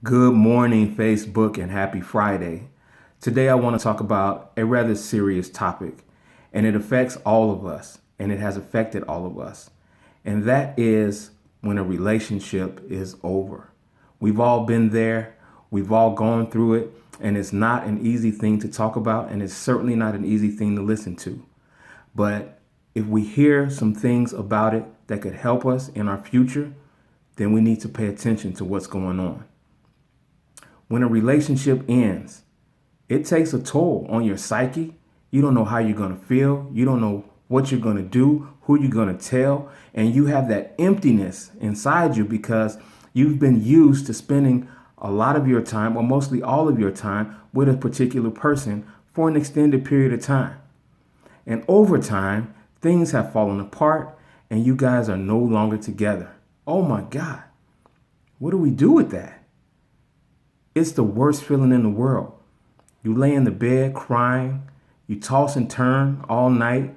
Good morning, Facebook, and happy Friday. Today, I want to talk about a rather serious topic, and it affects all of us, and it has affected all of us. And that is when a relationship is over. We've all been there, we've all gone through it, and it's not an easy thing to talk about, and it's certainly not an easy thing to listen to. But if we hear some things about it that could help us in our future, then we need to pay attention to what's going on. When a relationship ends, it takes a toll on your psyche. You don't know how you're going to feel. You don't know what you're going to do, who you're going to tell. And you have that emptiness inside you because you've been used to spending a lot of your time, or mostly all of your time, with a particular person for an extended period of time. And over time, things have fallen apart and you guys are no longer together. Oh my God. What do we do with that? It's the worst feeling in the world. You lay in the bed crying, you toss and turn all night,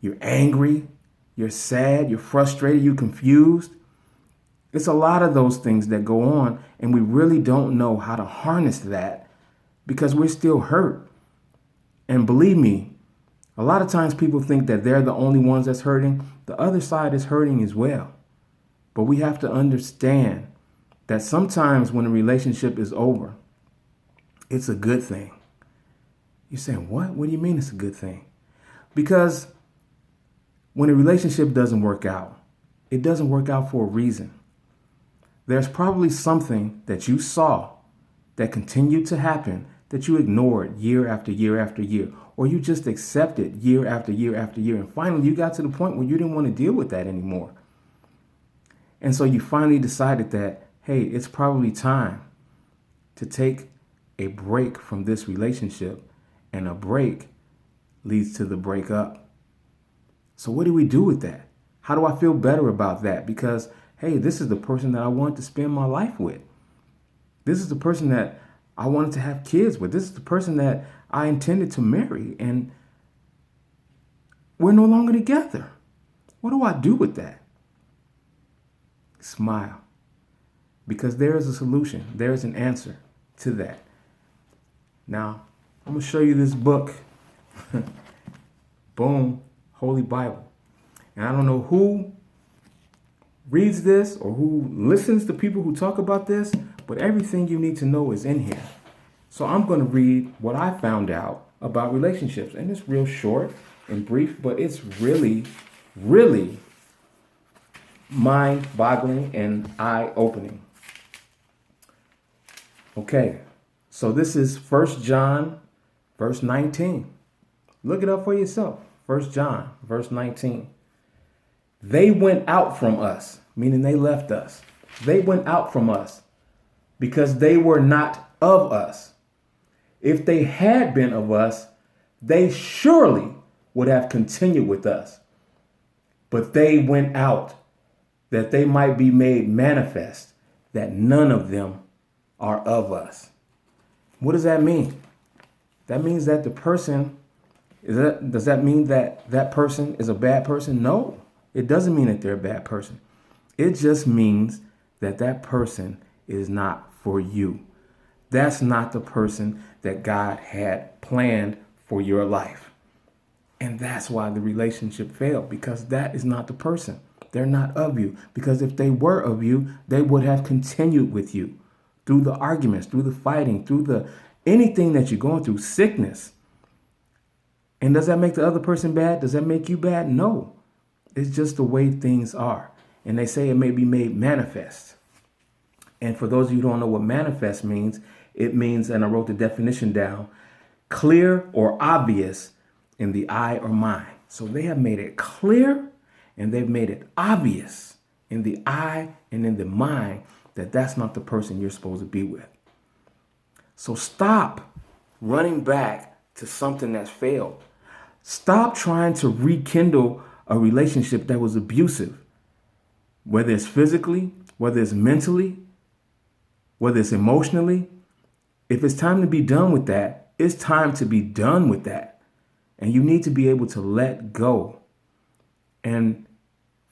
you're angry, you're sad, you're frustrated, you're confused. It's a lot of those things that go on, and we really don't know how to harness that because we're still hurt. And believe me, a lot of times people think that they're the only ones that's hurting. The other side is hurting as well. But we have to understand that sometimes when a relationship is over, it's a good thing. You're saying, what? What do you mean it's a good thing? Because when a relationship doesn't work out, it doesn't work out for a reason. There's probably something that you saw that continued to happen that you ignored year after year after year, or you just accepted year after year after year. And finally, you got to the point where you didn't want to deal with that anymore. And so you finally decided that, hey, it's probably time to take a break from this relationship, and a break leads to the breakup. So what do we do with that? How do I feel better about that? Because, hey, this is the person that I want to spend my life with. This is the person that I wanted to have kids with. This is the person that I intended to marry, and we're no longer together. What do I do with that? Smile. Because there is a solution. There is an answer to that. Now, I'm going to show you this book. Boom, Holy Bible. And I don't know who reads this or who listens to people who talk about this, but everything you need to know is in here. So I'm going to read what I found out about relationships. And it's real short and brief, but it's really, really mind-boggling and eye-opening. Okay, so this is 1 John, verse 19. Look it up for yourself. 1 John, verse 19. They went out from us, meaning they left us. They went out from us because they were not of us. If they had been of us, they surely would have continued with us. But they went out that they might be made manifest that none of them are of us. What does that mean? That means that the person, does that mean that that person is a bad person? No, it doesn't mean that they're a bad person. It just means that that person is not for you. That's not the person that God had planned for your life. And that's why the relationship failed, because that is not the person. They're not of you. Because if they were of you, they would have continued with you through the arguments, through the fighting, through the anything that you're going through, sickness. And does that make the other person bad? Does that make you bad? No. It's just the way things are. And they say it may be made manifest. And for those of you who don't know what manifest means, it means, and I wrote the definition down, clear or obvious in the eye or mind. So they have made it clear and they've made it obvious in the eye and in the mind that that's not the person you're supposed to be with. So stop running back to something that's failed. Stop trying to rekindle a relationship that was abusive, whether it's physically, whether it's mentally, whether it's emotionally. If it's time to be done with that, it's time to be done with that. And you need to be able to let go and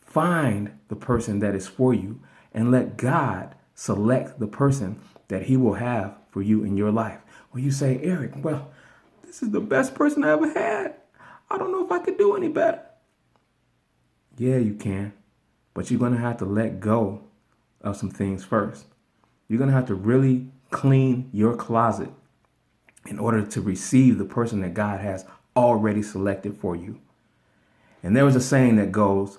find the person that is for you and let God select the person that he will have for you in your life. When you say, Eric, well, this is the best person I ever had. I don't know if I could do any better. Yeah, you can, but you're going to have to let go of some things first. You're going to have to really clean your closet in order to receive the person that God has already selected for you. And there was a saying that goes,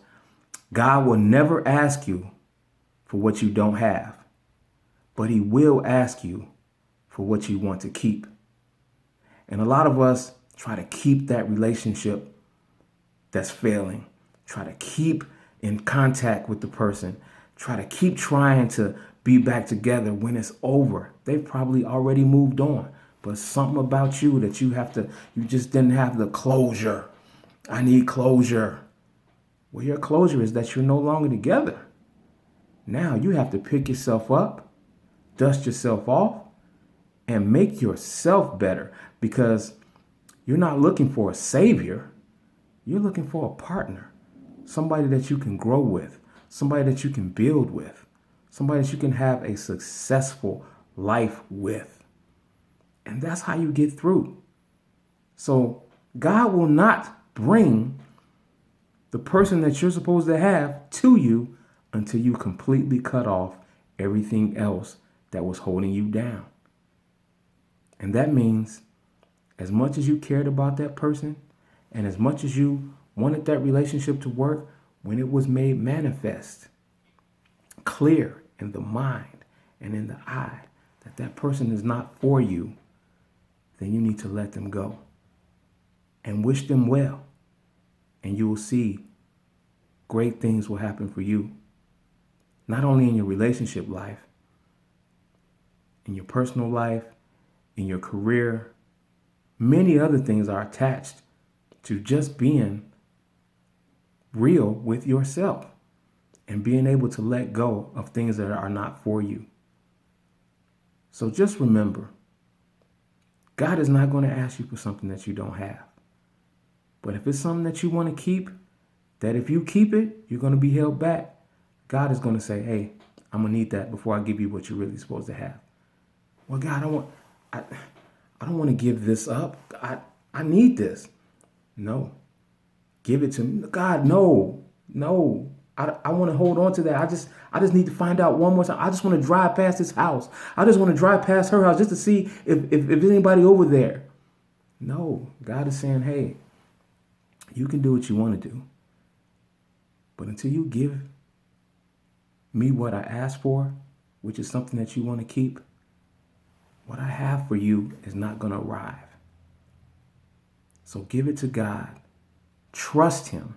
God will never ask you for what you don't have, but he will ask you for what you want to keep. And a lot of us try to keep that relationship that's failing, try to keep in contact with the person, try to keep trying to be back together when it's over. They've probably already moved on, but something about you that you just didn't have the closure. I need closure. Well, your closure is that you're no longer together. Now you have to pick yourself up, dust yourself off, and make yourself better, because you're not looking for a savior. You're looking for a partner, somebody that you can grow with, somebody that you can build with, somebody that you can have a successful life with. And that's how you get through. So God will not bring the person that you're supposed to have to you until you completely cut off everything else that was holding you down. And that means as much as you cared about that person and as much as you wanted that relationship to work, when it was made manifest, clear in the mind and in the eye that that person is not for you, then you need to let them go and wish them well. And you will see great things will happen for you, not only in your relationship life, in your personal life, in your career. Many other things are attached to just being real with yourself and being able to let go of things that are not for you. So just remember, God is not going to ask you for something that you don't have. But if it's something that you want to keep, that if you keep it, you're going to be held back, God is going to say, hey, I'm going to need that before I give you what you're really supposed to have. Well, God, I don't want to give this up. I need this. No. Give it to me. God, no. I want to hold on to that. I just need to find out one more time. I just want to drive past this house. I just want to drive past her house just to see if there's anybody over there. No. God is saying, hey, you can do what you want to do. But until you give me what I asked for, which is something that you want to keep, what I have for you is not going to arrive. So give it to God. Trust him.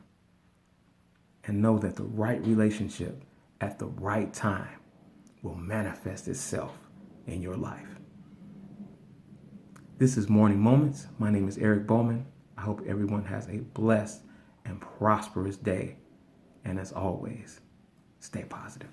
And know that the right relationship at the right time will manifest itself in your life. This is Morning Moments. My name is Eric Bowman. I hope everyone has a blessed and prosperous day. And as always, stay positive.